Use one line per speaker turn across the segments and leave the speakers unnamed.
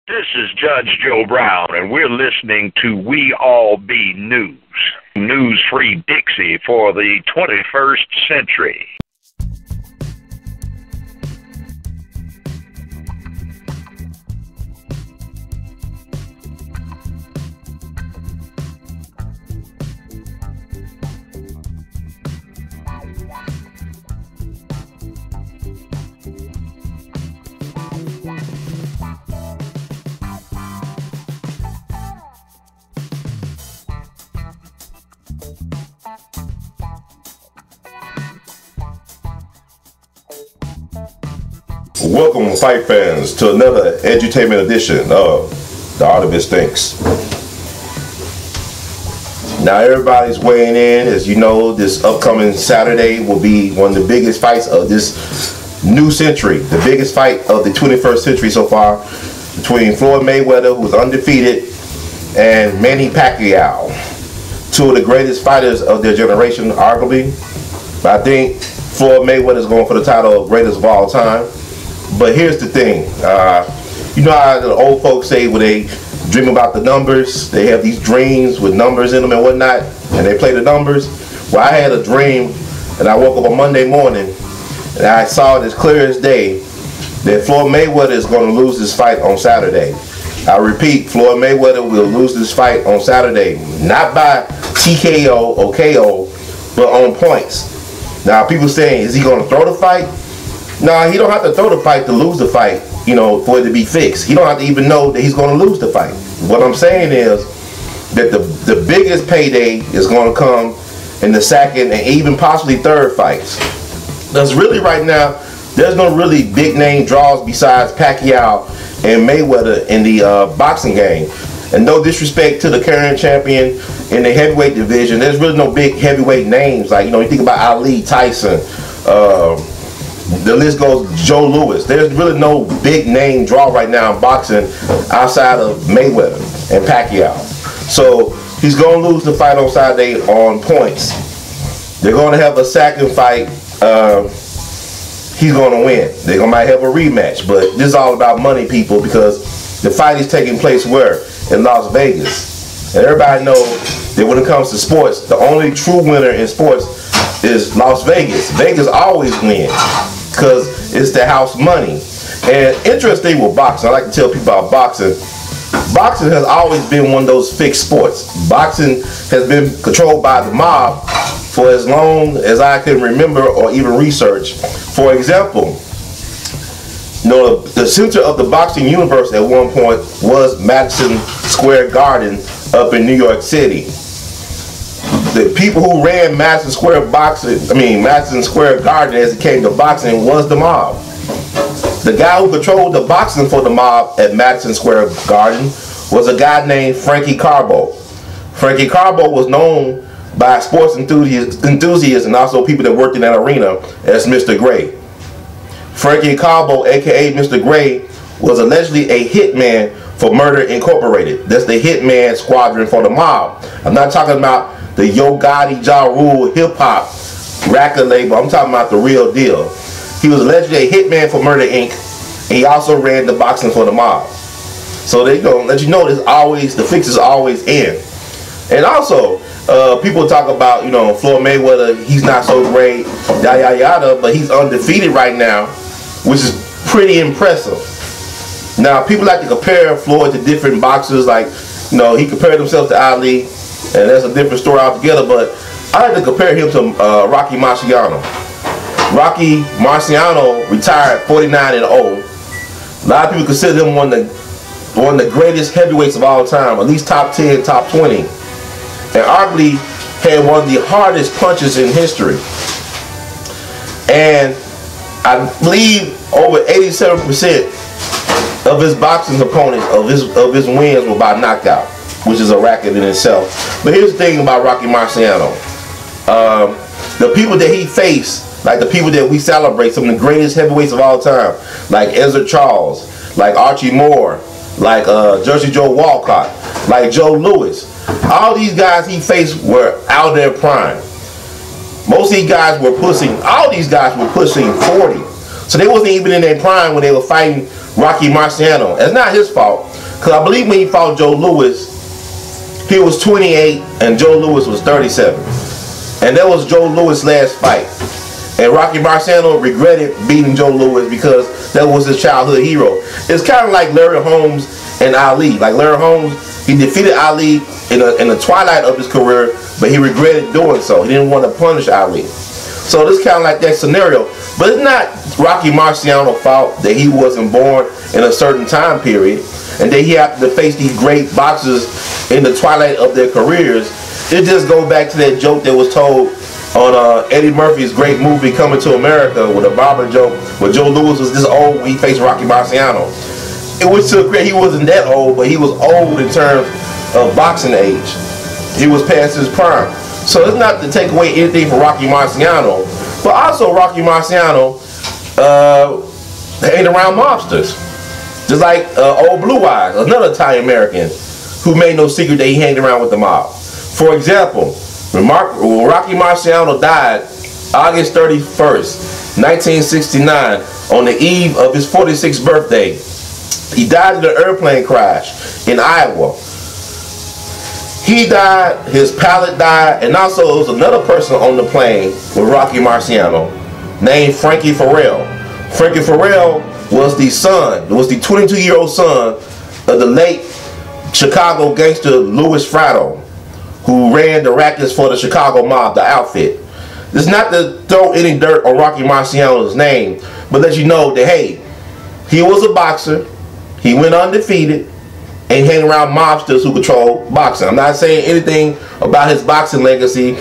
This is Judge Joe Brown, and we're listening to We All Be News. News-free Dixie for the 21st century.
Welcome, fight fans, to another edutainment edition of the Artivist Thinks. Now, everybody's weighing in. As you know, this upcoming Saturday will be one of the biggest fights of this new century, the biggest fight of the 21st century so far, between Floyd Mayweather, who is undefeated, and Manny Pacquiao, two of the greatest fighters of their generation, arguably. But I think Floyd Mayweather is going for the title of greatest of all time. But here's the thing, you know how the old folks say when they dream about the numbers, they have these dreams with numbers in them and whatnot, and they play the numbers. Well, I had a dream, and I woke up on Monday morning, and I saw it as clear as day that Floyd Mayweather is going to lose this fight on Saturday. I repeat, Floyd Mayweather will lose this fight on Saturday, not by TKO or KO, but on points. Now, people saying, is he going to throw the fight? No, he don't have to throw the fight to lose the fight, you know, for it to be fixed. He don't have to even know that he's going to lose the fight. What I'm saying is that the biggest payday is going to come in the second and even possibly third fights. Because really right now, there's no really big name draws besides Pacquiao and Mayweather in the boxing game. And no disrespect to the current champion in the heavyweight division, there's really no big heavyweight names. Like, you know, you think about Ali, Tyson, the list goes, Joe Louis. There's really no big name draw right now in boxing outside of Mayweather and Pacquiao. So he's going to lose the fight on Saturday on points. They're going to have a second fight. He's going to win. They might have a rematch. But this is all about money, people, because the fight is taking place where? In Las Vegas. And everybody knows that when it comes to sports, the only true winner in sports is Las Vegas. Vegas always wins because it's the house money. And interesting with boxing, I like to tell people about boxing. Boxing has always been one of those fixed sports. Boxing has been controlled by the mob for as long as I can remember or even research. For example, you know, the center of the boxing universe at one point was Madison Square Garden up in New York City. The people who ran Madison Square Garden as it came to boxing was the mob. The guy who controlled the boxing for the mob at Madison Square Garden was a guy named Frankie Carbo. Frankie Carbo was known by sports enthusiasts and also people that worked in that arena as Mr. Gray. Frankie Carbo, aka Mr. Gray, was allegedly a hitman for Murder Incorporated. That's the hitman squadron for the mob. I'm not talking about the Yo Gotti, Ja Rule hip-hop record label. I'm talking about the real deal. He was allegedly a hitman for Murder Inc. And he also ran the boxing for the mob. So they gonna let you know the fix is always in. And also, people talk about, you know, Floyd Mayweather, he's not so great, yada yada, but he's undefeated right now, which is pretty impressive. Now, people like to compare Floyd to different boxers, like, you know, he compared himself to Ali, and that's a different story altogether, but I like to compare him to Rocky Marciano. Rocky Marciano retired 49-0. A lot of people consider him one of the greatest heavyweights of all time, at least top 10, top 20. And arguably had one of the hardest punches in history. And I believe over 87% of his boxing opponents, of his wins were by knockout, which is a racket in itself. But here's the thing about Rocky Marciano. The people that he faced, like the people that we celebrate, some of the greatest heavyweights of all time, like Ezra Charles, like Archie Moore, like Jersey Joe Walcott, like Joe Louis. All these guys he faced were out of their prime. Most of these guys were pushing, all these guys were pushing 40. So they wasn't even in their prime when they were fighting Rocky Marciano. It's not his fault, because I believe when he fought Joe Louis, he was 28 and Joe Louis was 37. And that was Joe Louis' last fight. And Rocky Marciano regretted beating Joe Louis because that was his childhood hero. It's kind of like Larry Holmes and Ali. Like Larry Holmes, he defeated Ali in the twilight of his career, but he regretted doing so. He didn't want to punish Ali. So this kind of like that scenario. But it's not Rocky Marciano's fault that he wasn't born in a certain time period and that he had to face these great boxers in the twilight of their careers. It just goes back to that joke that was told on Eddie Murphy's great movie Coming to America, with a barber joke where Joe Louis was this old when he faced Rocky Marciano. It was so great. He wasn't that old, but he was old in terms of boxing age. He was past his prime. So it's not to take away anything from Rocky Marciano, but also Rocky Marciano hanging around mobsters. Just like old Blue Eyes, another Italian American who made no secret that he hanged around with the mob. For example, when Rocky Marciano died August 31st, 1969, on the eve of his 46th birthday, he died in an airplane crash in Iowa. He died, his pilot died, and also there was another person on the plane with Rocky Marciano named Frankie Farrell. Frankie Farrell was the 22-year-old son of the late Chicago gangster Louis Fratto, who ran the rackets for the Chicago mob, the outfit. This is not to throw any dirt on Rocky Marciano's name, but let you know that, hey, he was a boxer, he went undefeated, and hang around mobsters who control boxing. I'm not saying anything about his boxing legacy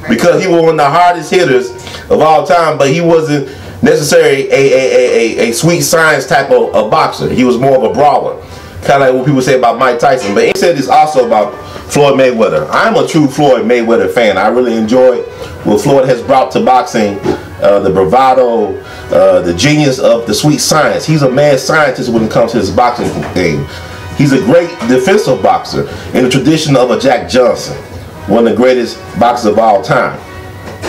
because he was one of the hardest hitters of all time, but he wasn't necessarily a sweet science type of boxer. He was more of a brawler, kind of like what people say about Mike Tyson. But he said this also about Floyd Mayweather. I'm a true Floyd Mayweather fan. I really enjoy what Floyd has brought to boxing, the bravado, the genius of the sweet science. He's a mad scientist when it comes to his boxing game. He's a great defensive boxer in the tradition of a Jack Johnson, one of the greatest boxers of all time.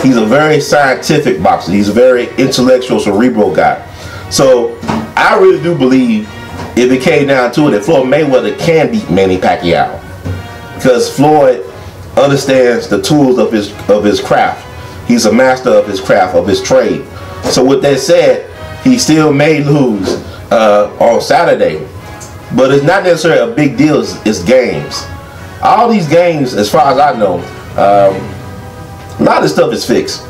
He's a very scientific boxer. He's a very intellectual, cerebral guy. So I really do believe if it came down to it that Floyd Mayweather can beat Manny Pacquiao, because Floyd understands the tools of his craft. He's a master of his craft, of his trade. So with that said, he still may lose on Saturday. But it's not necessarily a big deal. It's games. All these games, as far as I know, a lot of stuff is fixed.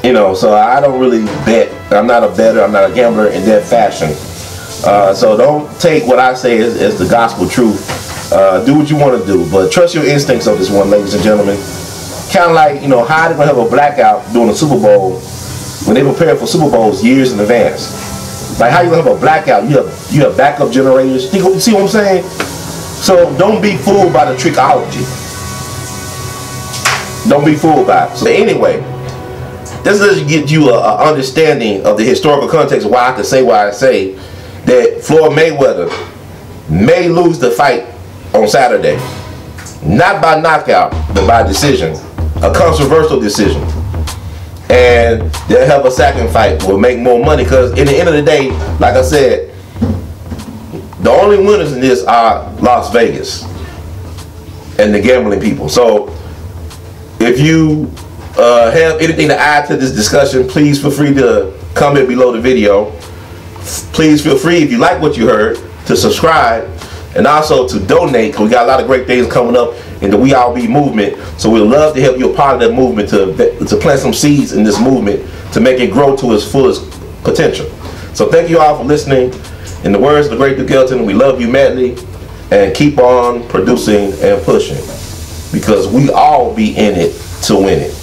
You know, so I don't really bet. I'm not a bettor. I'm not a gambler in that fashion. So don't take what I say as the gospel truth. Do what you want to do, but trust your instincts on this one, ladies and gentlemen. Kind of like, you know, how they're going to have a blackout during the Super Bowl when they prepare for Super Bowls years in advance. Like how you gonna have a blackout? You have backup generators. You see what I'm saying? So don't be fooled by the trickology. Don't be fooled by it. So anyway, this does give you an understanding of the historical context of why I can say why I say that Floyd Mayweather may lose the fight on Saturday. Not by knockout, but by decision. A controversial decision. And they'll have a second fight, will make more money, because in the end of the day, like I said, the only winners in this are Las Vegas and the gambling people. So if you have anything to add to this discussion, please feel free to comment below the video. Please feel free, if you like what you heard, to subscribe and also to donate, because we got a lot of great things coming up in the We All Be movement. So we'd love to help you a part of that movement, to plant some seeds in this movement to make it grow to its fullest potential. So thank you all for listening. In the words of the great Duke Ellington, we love you madly, and keep on producing and pushing, because we all be in it to win it.